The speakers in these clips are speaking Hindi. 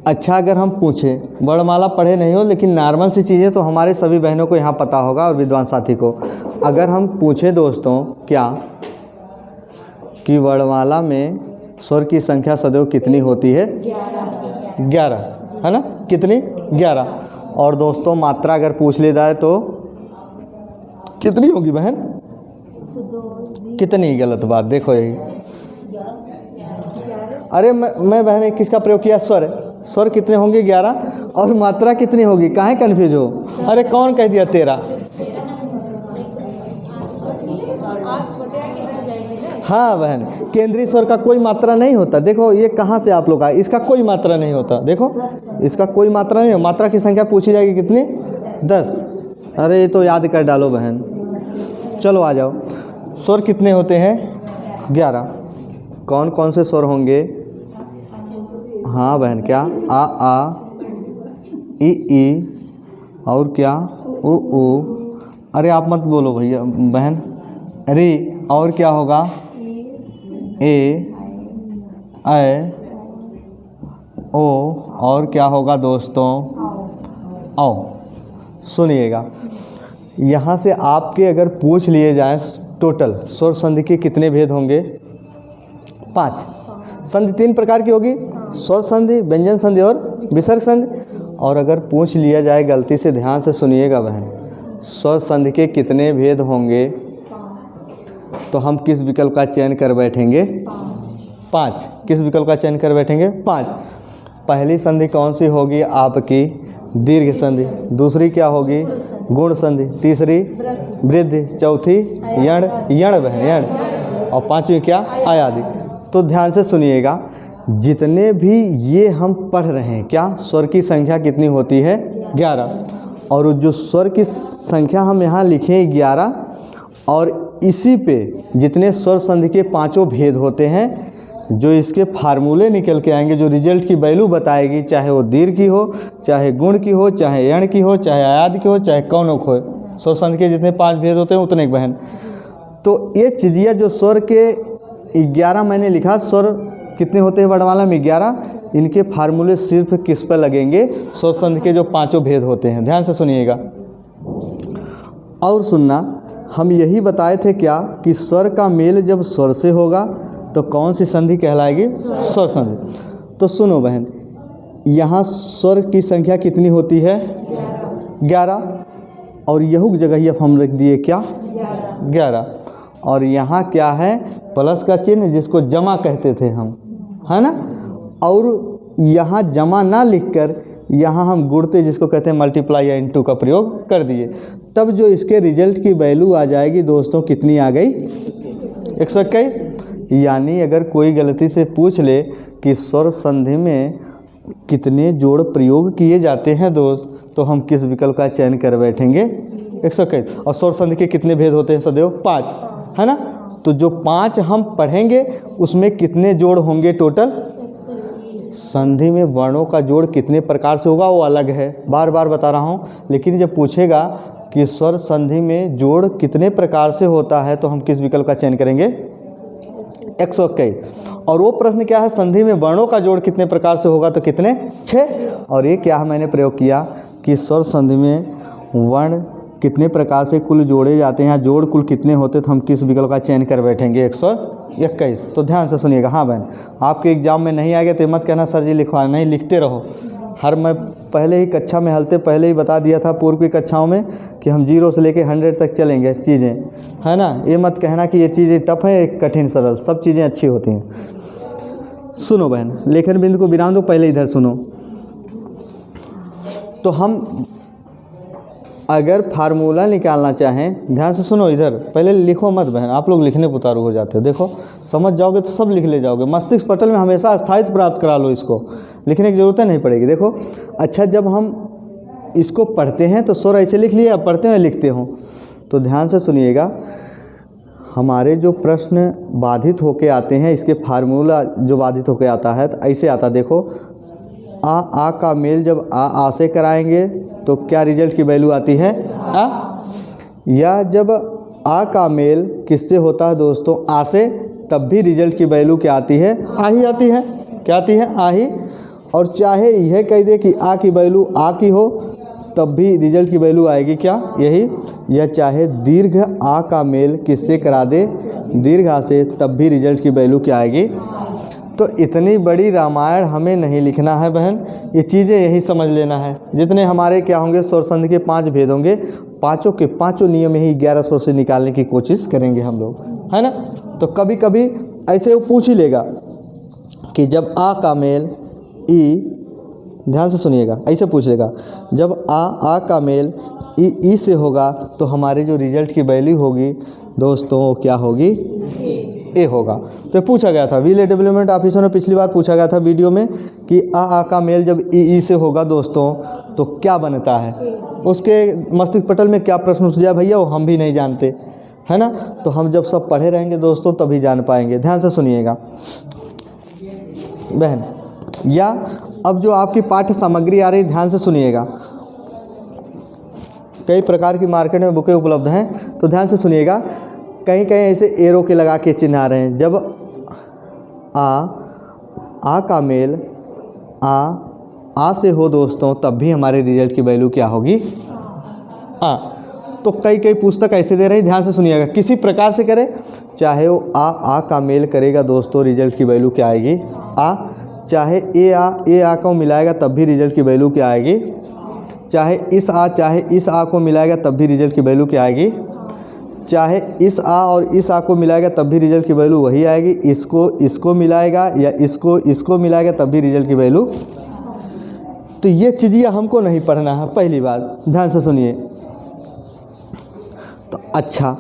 अच्छा अगर हम पूछें, वर्णमाला पढ़े नहीं हो लेकिन नॉर्मल सी चीज़ें तो हमारे सभी बहनों को यहाँ पता होगा और विद्वान साथी को। अगर हम पूछें दोस्तों क्या कि वर्णमाला में स्वर की संख्या सदैव कितनी होती है? 11, है ना? कितनी? 11। और दोस्तों मात्रा अगर पूछ ली जाए तो कितनी होगी बहन? कितनी? गलत बात, देखो यही। अरे मैं बहन किसका प्रयोग किया? स्वर। स्वर कितने होंगे? 11। और मात्रा कितनी होगी? काहे कन्फ्यूज हो? अरे कौन कह दिया 13? हाँ बहन, केंद्रीय स्वर का कोई मात्रा नहीं होता। देखो ये कहाँ से आप लोग आए, इसका कोई मात्रा नहीं होता। देखो इसका कोई मात्रा नहीं हो। मात्रा की संख्या पूछी जाएगी कितनी? 10। अरे ये तो याद कर डालो बहन। चलो आ जाओ। स्वर कितने होते हैं? 11। कौन कौन से स्वर होंगे? हाँ बहन, क्या? आ, ई, और क्या? उ। अरे आप मत बोलो भैया बहन। अरे और क्या होगा? ए, ऐ, ओ, और क्या होगा दोस्तों? औ। सुनिएगा, यहाँ से आपके अगर पूछ लिए जाएं टोटल स्वर संधि के कितने भेद होंगे? 5। संधि 3 प्रकार की होगी, स्वर संधि, व्यंजन संधि और विसर्ग संधि। और अगर पूछ लिया जाए, गलती से ध्यान से सुनिएगा बहन, स्वर संधि के कितने भेद होंगे, तो हम किस विकल्प का चयन कर बैठेंगे? 5। किस विकल्प का चयन कर बैठेंगे? 5। पहली संधि कौन सी होगी आपकी? दीर्घ संधि। दूसरी क्या होगी? गुण संधि। तीसरी वृद्धि। चौथी यण बहन, यण। और पांचवी क्या? आयादि। तो ध्यान से सुनिएगा, जितने भी ये हम पढ़ रहे हैं, क्या स्वर की संख्या कितनी होती है? 11। और जो स्वर की संख्या हम यहाँ लिखे 11, और इसी पे जितने स्वर संधि के 5 भेद होते हैं, जो इसके फार्मूले निकल के आएंगे, जो रिजल्ट की वैल्यू बताएगी, चाहे वो दीर्घ की हो, चाहे गुण की हो, चाहे यण की हो, चाहे आयाद की हो, चाहे कौनक हो, स्वर संधि के जितने 5 भेद होते हैं उतने बहन। तो ये चीज़िया जो स्वर के 11 मैंने लिखा, स्वर कितने होते हैं वर्णमाला में? 11। इनके फार्मूले सिर्फ किस पर लगेंगे? स्वर संधि के जो 5 भेद होते हैं। ध्यान से सुनिएगा और सुनना, हम यही बताए थे क्या कि स्वर का मेल जब स्वर से होगा तो कौन सी संधि कहलाएगी? स्वर संधि। तो सुनो बहन, यहाँ स्वर की संख्या कितनी होती है? 11। और यहुक जगह ही हम रख दिए क्या? 11। और यहाँ क्या है? प्लस का चिन्ह, जिसको जमा कहते थे हम, है ना? और यहाँ जमा ना लिखकर यहाँ हम गुणते, जिसको कहते हैं मल्टीप्लाई या इनटू का प्रयोग कर दिए। तब जो इसके रिजल्ट की वैल्यू आ जाएगी दोस्तों, कितनी आ गई? 121। यानी अगर कोई गलती से पूछ ले कि स्वर संधि में कितने जोड़ प्रयोग किए जाते हैं दोस्त, तो हम किस विकल्प का चयन कर बैठेंगे? 121। और स्वर संधि के कितने भेद होते हैं सदैव? 5, है ना? तो जो 5 हम पढ़ेंगे उसमें कितने जोड़ होंगे टोटल? संधि में वर्णों का जोड़ कितने प्रकार से होगा वो अलग है, बार बार बता रहा हूँ। लेकिन जब पूछेगा कि स्वर संधि में जोड़ कितने प्रकार से होता है, तो हम किस विकल्प का चयन करेंगे? 121। और वो प्रश्न क्या है? संधि में वर्णों का जोड़ कितने प्रकार से होगा, तो कितने? 6। और ये क्या है मैंने प्रयोग किया कि स्वर संधि में वर्ण कितने प्रकार से कुल जोड़े जाते हैं, जोड़ कुल कितने होते, तो हम किस विकल्प का चयन कर बैठेंगे? 121। तो ध्यान से सुनिएगा। हाँ बहन, आपके एग्जाम में नहीं आएगा तो मत कहना सर जी लिखवा, नहीं, लिखते रहो। मैं पहले ही कक्षा में हलते पहले ही बता दिया था पूर्व की कक्षाओं में कि हम 0 से लेकर 100 तक चलेंगे चीज़ें, है ना? ये मत कहना कि ये चीज़ें टफ है, कठिन सरल, सब चीज़ें अच्छी होती हैं। सुनो बहन, लेखन बिंदु को विराम दो, पहले इधर सुनो। तो हम अगर फार्मूला निकालना चाहें, ध्यान से सुनो, इधर पहले लिखो मत बहन, आप लोग लिखने पर उतारू हो जाते हो। देखो समझ जाओगे तो सब लिख ले जाओगे। मस्तिष्क पटल में हमेशा स्थायित्व प्राप्त करा लो, इसको लिखने की ज़रूरत नहीं पड़ेगी। देखो अच्छा, जब हम इसको पढ़ते हैं तो स्वर ऐसे लिख लिए, अब पढ़ते हैं लिखते हो, तो ध्यान से सुनिएगा। हमारे जो प्रश्न बाधित होके आते हैं, इसके फार्मूला जो बाधित होके आता है तो ऐसे आता, देखो आ का मेल जब आ से कराएंगे तो क्या रिजल्ट की वैल्यू आती है? आ। या जब आ का मेल किससे होता है दोस्तों? आ से, तब भी रिजल्ट की वैल्यू क्या आती है? आ ही आती है। क्या आती है? आ ही। और चाहे यह कह दे कि आ की वैल्यू आ की हो तब भी रिजल्ट की वैल्यू आएगी क्या, यही। या चाहे दीर्घ आ का मेल किससे करा दे, दीर्घ आ से, तब भी रिजल्ट की वैल्यू क्या आएगी। तो इतनी बड़ी रामायण हमें नहीं लिखना है बहन, ये चीज़ें यही समझ लेना है। जितने हमारे क्या होंगे स्वर संधि के 5 भेद होंगे, पाँचों के पाँचों नियम ही 11 स्वर से निकालने की कोशिश करेंगे हम लोग, है ना। तो कभी कभी ऐसे वो पूछ ही लेगा कि जब आ का मेल ई, ध्यान से सुनिएगा, ऐसे पूछ लेगा जब आ का मेल ई से होगा तो हमारे जो रिजल्ट की वैल्यू होगी दोस्तों वो क्या होगी, ए होगा। तो पूछा गया था विलेज डेवलपमेंट ऑफिसर ने पिछली बार पूछा गया था वीडियो में कि आ का मेल जब ई से होगा दोस्तों तो क्या बनता है। उसके मस्तिष्क पटल में क्या प्रश्न उठ जाए भैया वो हम भी नहीं जानते, है ना। तो हम जब सब पढ़े रहेंगे दोस्तों तभी जान पाएंगे। ध्यान से सुनिएगा बहन। या अब जो आपकी पाठ्य सामग्री आ रही, ध्यान से सुनिएगा, कई प्रकार की मार्केट में बुकें उपलब्ध हैं, तो ध्यान से सुनिएगा। कहीं कहीं ऐसे एरो के लगा के चिन्ह आ रहे हैं। जब आ का मेल आ से हो दोस्तों तब भी हमारे रिजल्ट की वैल्यू क्या होगी, आ। तो कई पुस्तक ऐसे दे रही, ध्यान से सुनिएगा, किसी प्रकार से करे, चाहे वो आ का मेल करेगा दोस्तों रिजल्ट की वैल्यू क्या आएगी, आ। चाहे ए आ को मिलाएगा तब भी रिजल्ट की वैल्यू क्या आएगी। चाहे इस आ को मिलाएगा तब भी रिजल्ट की वैल्यू क्या आएगी। चाहे इस आ और इस आ को मिलाएगा तब भी रिजल्ट की वैल्यू वही आएगी। इसको मिलाएगा या इसको मिलाएगा तब भी रिजल्ट की वैल्यू। तो ये चीज़ें हमको नहीं पढ़ना है, पहली बात ध्यान से सुनिए। तो अच्छा,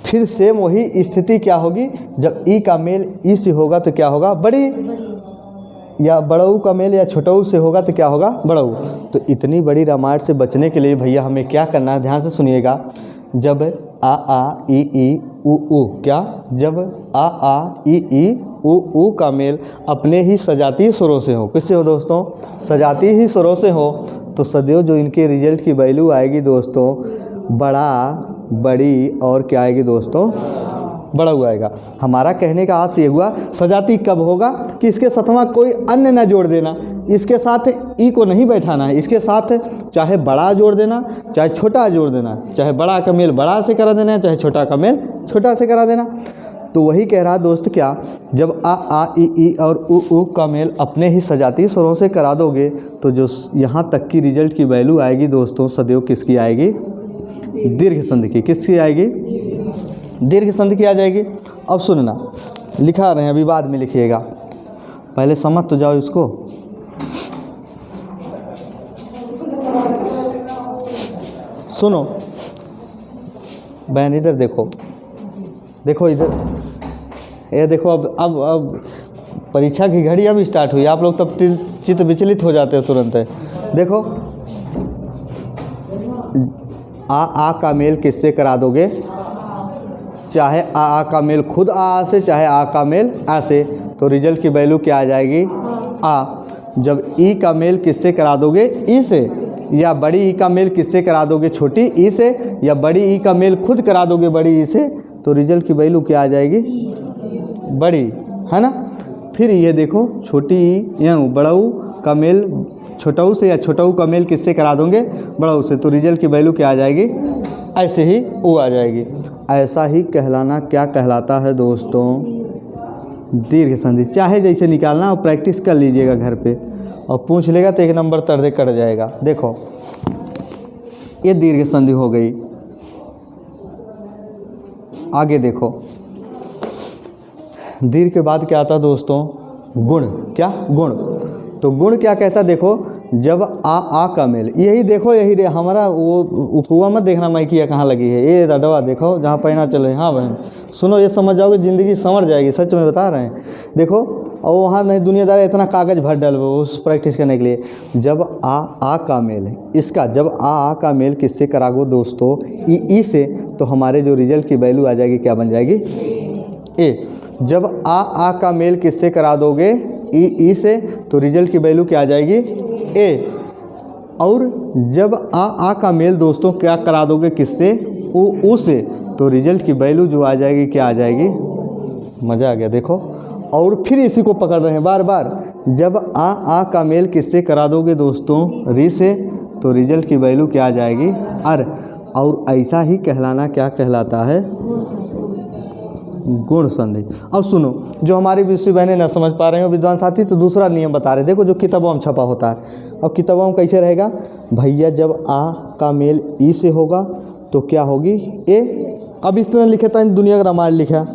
फिर सेम वही स्थिति क्या होगी जब ई का मेल ई से होगा तो क्या होगा, बड़ी, या बड़ऊ का मेल या छोटऊ से होगा तो क्या होगा, बड़ऊ। तो इतनी बड़ी रामायण से बचने के लिए भैया हमें क्या करना है, ध्यान से सुनिएगा। जब आ ई उ क्या, जब आ ई उ का मेल अपने ही सजातीय स्वरों से हो, किससे हो दोस्तों, सजातीय ही स्वरों से हो, तो सदैव जो इनके रिजल्ट की वैल्यू आएगी दोस्तों बड़ा, बड़ी और क्या आएगी दोस्तों, बड़ा हुआ आएगा। हमारा कहने का आज ये हुआ सजाती कब होगा कि इसके साथमा कोई अन्य ना जोड़ देना, इसके साथ ई को नहीं बैठाना है, इसके साथ चाहे बड़ा जोड़ देना चाहे छोटा जोड़ देना, चाहे बड़ा का मेल बड़ा से करा देना चाहे छोटा का मेल छोटा से करा देना। तो वही कह रहा दोस्त क्या, जब आ ई और उ का मेल अपने ही सजातीय स्वरों से करा दोगे तो जो यहाँ तक की रिजल्ट की वैल्यू आएगी दोस्तों सदैव किसकी आएगी, दीर्घ संधि की। किसकी आएगी, दीर्घ संधि की आ जाएगी। अब सुनना, लिखा रहे हैं अभी बाद में लिखिएगा, पहले समझ तो जाओ इसको। सुनो बहन, इधर देखो, देखो इधर, ये देखो। अब परीक्षा की घड़ी अब स्टार्ट हुई, आप लोग तब चित्त विचलित हो जाते हैं तुरंत। देखो आ का मेल किससे करा दोगे, चाहे आ का मेल खुद आ से चाहे आ का मेल आ से, तो रिजल्ट की वैल्यू क्या आ जाएगी, आ। जब ई का मेल किससे करा दोगे, ई से, या बड़ी ई का मेल किससे करा दोगे, छोटी ई से, या बड़ी ई का मेल खुद करा दोगे बड़ी ई से, तो रिजल्ट की वैल्यू क्या आ जाएगी, बड़ी, है ना। फिर ये देखो छोटी ई या बड़ऊ का मेल छोटऊ से या छोटऊ का मेल किससे करा दोगे, बड़ऊ से, तो रिजल्ट की वैल्यू क्या आ जाएगी, ऐसे ही वो आ जाएगी। ऐसा ही कहलाना क्या कहलाता है दोस्तों, दीर्घ संधि। चाहे जैसे निकालना और प्रैक्टिस कर लीजिएगा घर पे, और पूछ लेगा तो 1 नंबर तर्दे कट जाएगा। देखो ये दीर्घ संधि हो गई। आगे देखो, दीर्घ के बाद क्या आता दोस्तों, गुण। क्या, गुण। तो गुण क्या कहता, देखो जब आ का मेल, यही देखो, यही रे हमारा वो उपवा मत देखना माइकिया कहाँ लगी है, ये रडवा देखो जहाँ पहना चले। हाँ बहन सुनो, ये समझ जाओगे ज़िंदगी संवर जाएगी, सच में बता रहे हैं। देखो और वहाँ नहीं दुनियादार इतना कागज़ भर डाल वो उस प्रैक्टिस करने के लिए। जब आ का मेल है इसका, जब आ का मेल किससे करागो दोस्तों, ई से, तो हमारे जो रिजल्ट की वैल्यू आ जाएगी क्या बन जाएगी, ए। जब आ का मेल किससे करा दोगे, ई से, तो रिजल्ट की वैल्यू क्या आ जाएगी, ए। और जब आ का मेल दोस्तों क्या करा दोगे किससे, उ से, तो रिजल्ट की वैल्यू जो आ जाएगी क्या आ जाएगी, मज़ा आ गया। देखो और फिर इसी को पकड़ रहे हैं बार बार जब आ का मेल किससे करा दोगे दोस्तों, री से, तो रिजल्ट की वैल्यू क्या आ जाएगी, अर। और ऐसा ही कहलाना क्या कहलाता है, गुण संधि। अब सुनो, जो हमारी विषय बहनें न समझ पा रहे हो विद्वान साथी, तो दूसरा नियम बता रहे, देखो जो किताबों में छपा होता है। अब किताबों में कैसे रहेगा भैया, जब आ का मेल ई से होगा तो क्या होगी, ए। अब इस तरह लिखे था दुनिया का रामायण लिखा,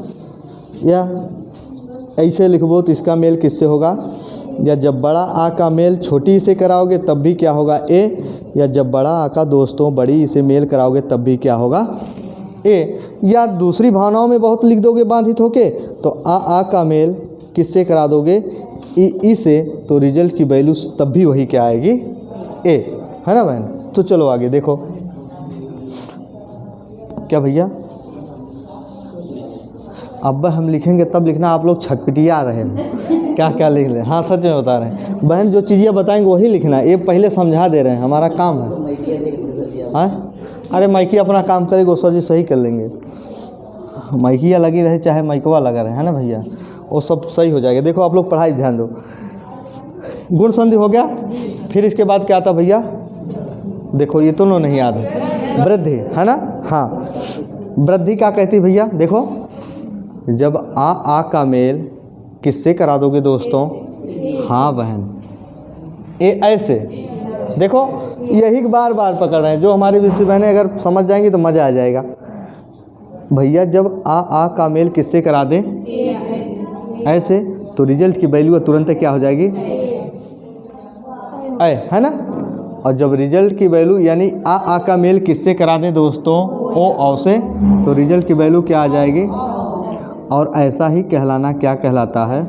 या ऐसे लिखबो तो इसका मेल किससे होगा, या जब बड़ा आ का मेल छोटी ई से कराओगे तब भी क्या होगा, ए। या जब बड़ा आ का दोस्तों बड़ी ई से मेल कराओगे तब भी क्या होगा, ए। या दूसरी भावनाओं में बहुत लिख दोगे बाधित होके, तो आ का मेल किससे करा दोगे, ई से, तो रिजल्ट की वैल्यू तब भी वही क्या आएगी, ए, है ना बहन। तो चलो आगे देखो, क्या भैया अब हम लिखेंगे तब लिखना, आप लोग छटपटिया रहे हैं क्या क्या लिख ले। हाँ सच में बता रहे हैं बहन, जो चीज़ें बताएंगे वही लिखना है, ये पहले समझा दे रहे हैं, हमारा काम है। हाँ अरे माइकी अपना काम करेगा, सर जी सही कर लेंगे, माइकिया लगी रहे चाहे माइकवा लगा रहे, है ना भैया, वो सब सही हो जाएगा। देखो आप लोग पढ़ाई ध्यान दो, गुण संधि हो गया, फिर इसके बाद क्या आता भैया, देखो ये तो नहीं याद है, वृद्धि, है ना। हाँ वृद्धि क्या कहती भैया, देखो जब आ का मेल किससे करा दोगे दोस्तों, हाँ बहन, ए ऐसे। देखो यही बार बार पकड़ रहे हैं, जो हमारी विषय बहनें अगर समझ जाएंगी तो मज़ा आ जाएगा। भैया जब आ का मेल किससे करा दें, ऐसे, तो रिजल्ट की वैल्यू तुरंत क्या हो जाएगी, ऐ, है ना। और जब रिजल्ट की वैल्यू यानी आ का मेल किससे करा दें दोस्तों, ओ औ से, तो रिजल्ट की वैल्यू क्या आ जाएगी। और ऐसा ही कहलाना क्या कहलाता है,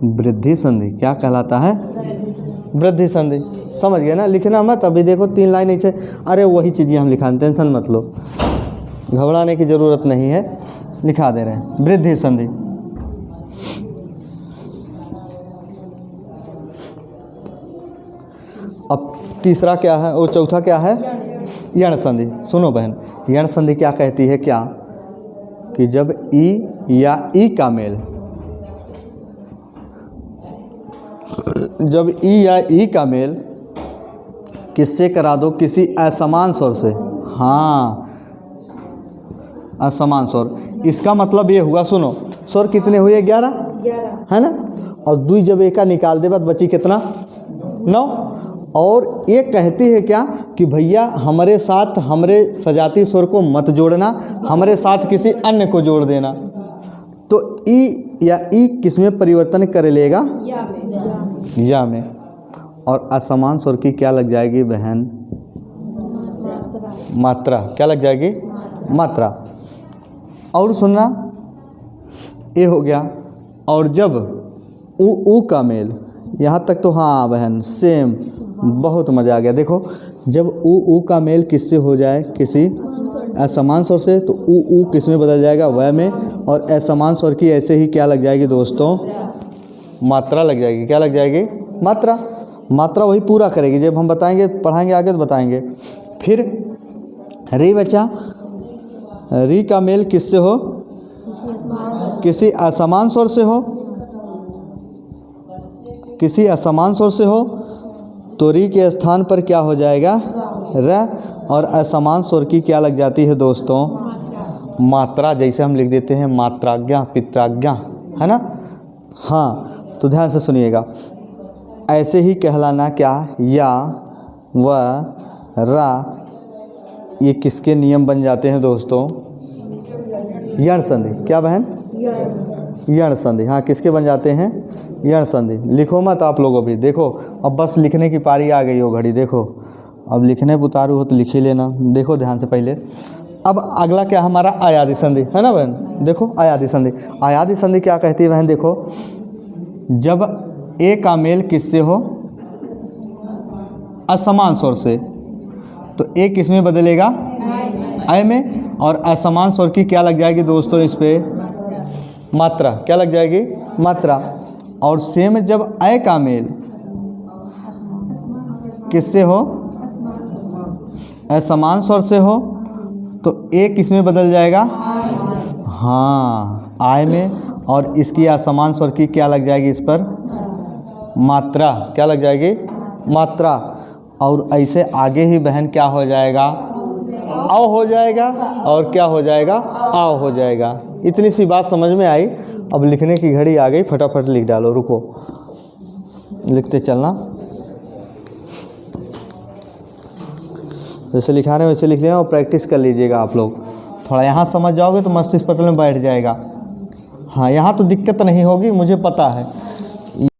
वृद्धि संधि। क्या कहलाता है, वृद्धि संधि। समझ गए ना, लिखना मत। अभी देखो 3 लाइन ऐसे, अरे वही चीज़ें हम लिखा, टेंशन मत लो, घबराने की ज़रूरत नहीं है, लिखा दे रहे हैं, वृद्धि संधि। अब तीसरा क्या है, और चौथा क्या है, यण संधि। सुनो बहन, यण संधि क्या कहती है, क्या कि जब ई या ई का मेल, जब ई या ई का मेल किससे करा दो, किसी असमान स्वर से। हाँ असमान स्वर, इसका मतलब ये हुआ, सुनो स्वर कितने हुए, 11 है ना, और 2 जब एक का निकाल दे बाद बची कितना, 9। और ये कहती है क्या कि भैया हमारे साथ हमारे सजाती स्वर को मत जोड़ना, हमारे साथ किसी अन्य को जोड़ देना। तो ई या ई किस में परिवर्तन कर लेगा, या में। और असमान स्वर की क्या लग जाएगी बहन, मात्रा। क्या लग जाएगी, मात्रा। और सुनना, ये हो गया। और जब ऊ का मेल, यहाँ तक तो हाँ बहन सेम, बहुत मज़ा आ गया। देखो जब ऊ का मेल किससे हो जाए, किसी असमान स्वर से, तो ऊ किस में बदल जाएगा, वह में। और असमान स्वर की ऐसे ही क्या लग जाएगी दोस्तों, मात्रा लग जाएगी। क्या लग जाएगी, मात्रा। मात्रा वही पूरा करेगी, जब हम बताएंगे पढ़ाएंगे आगे तो बताएंगे। फिर री बचा, री का मेल किससे हो, किसी असमान स्वर से हो, किसी असमान स्वर से हो, तो री के स्थान पर क्या हो जाएगा, र। और असमान स्वर की क्या लग जाती है दोस्तों, मात्रा। जैसे हम लिख देते हैं मात्राज्ञा, पित्राज्ञा, है ना। हाँ तो ध्यान से सुनिएगा, ऐसे ही कहलाना क्या, या व रा, ये किसके नियम बन जाते हैं दोस्तों, यण संधि। क्या बहन, यण संधि। हाँ किसके बन जाते हैं, यण संधि। लिखो मत आप लोग अभी, देखो अब बस लिखने की पारी आ गई हो घड़ी। देखो अब लिखने पर उतारू हो तो लिख ही लेना, देखो ध्यान से पहले। अब अगला क्या हमारा, आयादी संधि, है ना बहन। देखो आयादी संधि, आयादी संधि क्या कहती है बहन, देखो जब ए का मेल किससे हो, असमान स्वर से, तो ए किस में बदलेगा, ऐ में। और असमान स्वर की क्या लग जाएगी दोस्तों, इस पे मात्रा। क्या लग जाएगी, मात्रा। और सेम जब ऐ का मेल किससे हो, असमान स्वर से हो, तो ए किस में बदल जाएगा, हाँ आय में। और इसकी असमान स्वर की क्या लग जाएगी इस पर, मात्रा, क्या लग जाएगी, मात्रा। और ऐसे आगे ही बहन क्या हो जाएगा, आओ हो जाएगा, और क्या हो जाएगा, आओ हो जाएगा। इतनी सी बात समझ में आई। अब लिखने की घड़ी आ गई, फटाफट लिख डालो, रुको लिखते चलना, जैसे लिखा रहे हैं वैसे लिख लेना और प्रैक्टिस कर लीजिएगा आप लोग। थोड़ा यहाँ समझ जाओगे तो मस्तिष्क पटल में बैठ जाएगा। हाँ यहाँ तो दिक्कत नहीं होगी, मुझे पता है।